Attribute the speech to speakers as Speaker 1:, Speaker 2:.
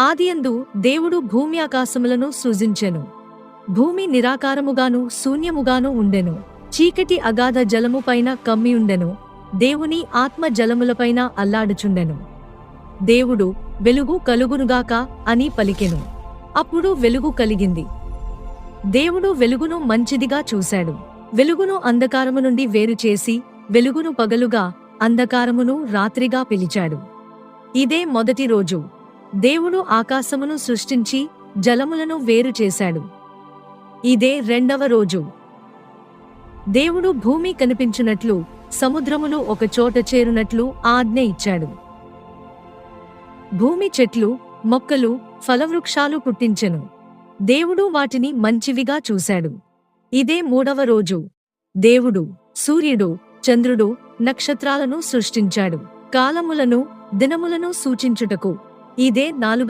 Speaker 1: ఆదియందు దేవుడు భూమి ఆకాశములను సృజించెను. భూమి నిరాకారముగాను శూన్యముగాను ఉండెను. చీకటి అగాధ జలముపైన కమ్మియుండెను. దేవుని ఆత్మ జలములపైన అల్లాడుచుండెను. దేవుడు, వెలుగు కలుగునుగాక అని పలికెను. అప్పుడు వెలుగు కలిగింది. దేవుడు వెలుగును మంచిదిగా చూశాడు. వెలుగును అంధకారము నుండి వేరుచేసి వెలుగును పగలుగా, అంధకారమును రాత్రిగా పిలిచాడు. ఇదే మొదటి రోజు. దేవుడు ఆకాశమును సృష్టించి జలములను వేరు చేశాడు. ఇదే రెండవ రోజు. దేవుడు భూమి కనిపించునట్లు, సముద్రములు ఒక చోట చేరునట్లు ఆజ్ఞ ఇచ్చాడు. భూమి చెట్లు, మొక్కలు, ఫలవృక్షాలు పుట్టించెను. దేవుడు వాటిని మంచివిగా చూశాడు. ఇదే మూడవ రోజు. దేవుడు సూర్యుడు, చంద్రుడు, నక్షత్రాలను సృష్టించాడు, కాలములను, దినములను సూచించుటకు. ఇదే నాలుగవ